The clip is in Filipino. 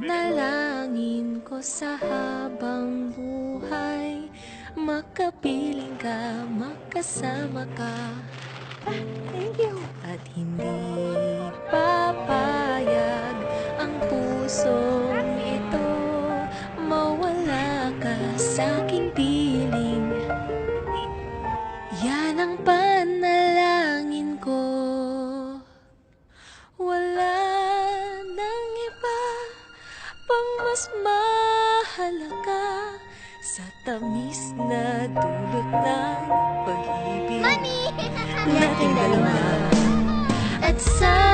Nalangin ko sa habang buhay, makapiling ka, makasama ka. Thank you. At hindi papayag ang pusong ito, mawala ka sa aking piling. Yan ang panalangin ko. Wala nang iba pang mas mahalaga sa tamis na dulot ng pag-ibig nating dalawa. At sa